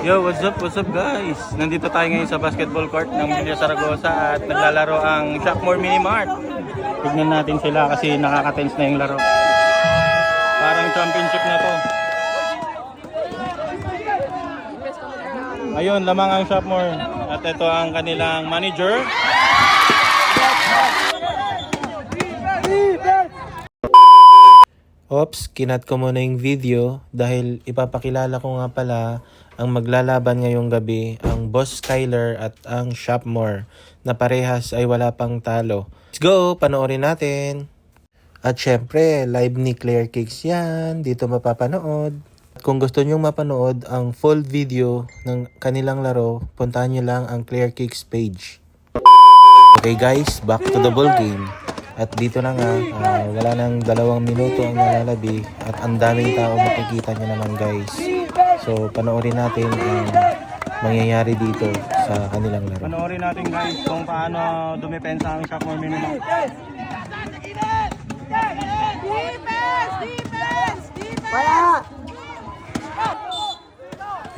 Yo, what's up guys? Nandito tayo ngayon sa basketball court ng Villa Zaragoza at naglalaro ang Shopmore Mini Mart. Tignan natin sila kasi nakaka-tense na yung laro. Parang championship na to. Ayun, lamang ang Shopmore. At ito ang kanilang manager. Oops, kinat ko muna yung video dahil ipapakilala ko nga pala ang maglalaban ngayong gabi, ang Boss Skyler at ang Shopmore na parehas ay wala pang talo. Let's go! Panoorin natin! At syempre, live ni Claire Cakes yan, dito mapapanood. Kung gusto nyo mapanood ang full video ng kanilang laro, puntahan nyo lang ang Claire Cakes page. Okay guys, back to the ball game. At dito na nga, wala nang 2 minuto ang nalalabi at ang daming tao makikita nyo naman guys. So panoorin natin ang mangyayari dito sa kanilang laro. Panoorin natin guys kung paano dumepensa ang Shopmore Mini Mart. Wala!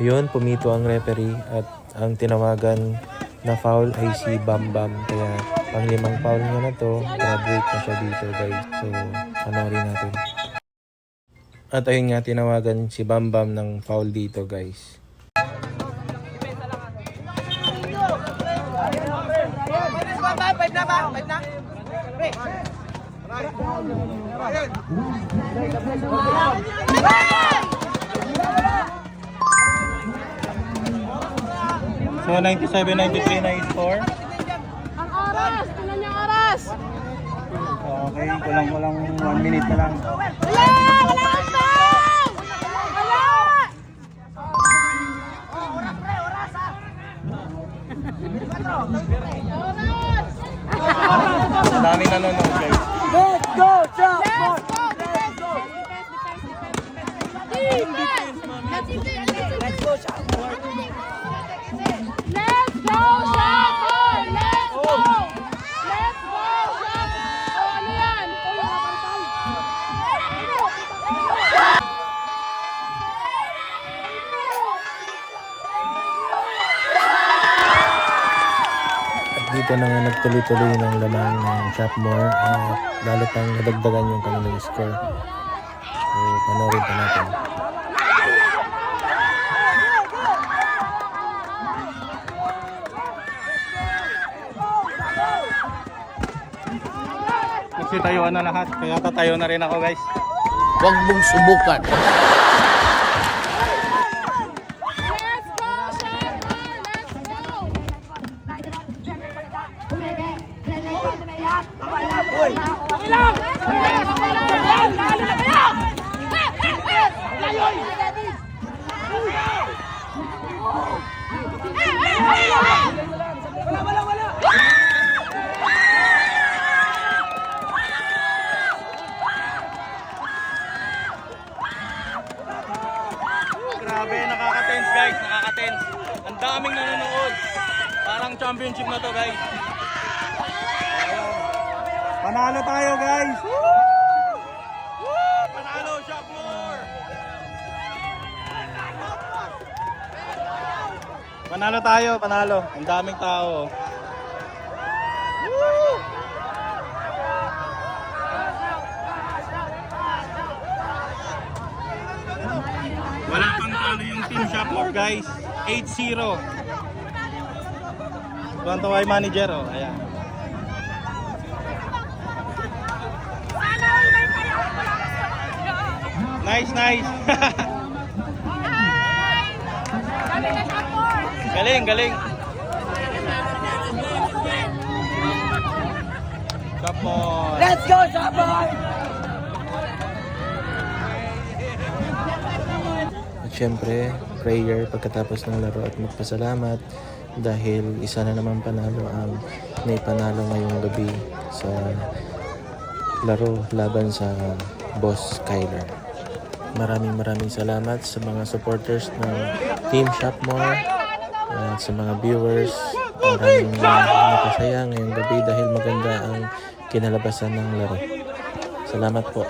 Ayun, pumito ang referee at ang tinawagan na foul ay si Bam Bam. Kaya pang-5 foul niya na to, graduate na siya dito guys. So panoorin natin. At ayun nga, tinawagan si Bam Bam ng foul dito guys. So 97-93 na score. Ang oras! Tingnan niyo ang oras! Okay, kulang 1 minute na lang. Wala! Wala ang foul! Wala! Oras! Ang daming nanonood guys. Let's go, Shopmore! Let's go! Defense! Let's go, Shopmore! Let's go, Shopmore! Let's go! Let's go, Shopmore! Oh, ano yan? At dito na nga nagtuloy-tuloy ng lamang ng Shopmore at lalo pang nadagdagan yung kanilang score. So panoorin pa natin. Kasi tayuan na lahat, kaya tatayo na rin ako guys. Huwag mong subukan. Let's go, Shopmore! Let's go! Grabe, nakaka-tense guys, nakaka-tense. Ang daming nanonood. Parang championship na to guys. Panalo tayo guys. Panalo Shopmore. Panalo tayo, panalo. Ang daming tao. Wala pang talo yung Team Shopmore guys. 8-0. Tuwan-tuwa yung manager oh. Ayan. Nice. Galing. Shopmore. Let's go, Shopmore! At syempre, prayer pagkatapos ng laro at magpasalamat dahil isa na naman panalo ang naipanalo ngayong gabi sa laro laban sa Boss Skyler. Maraming salamat sa mga supporters ng Team Shopmore at sa mga viewers. Maraming napasaya ngayong gabi dahil maganda ang kinalabasan ng laro. Salamat po.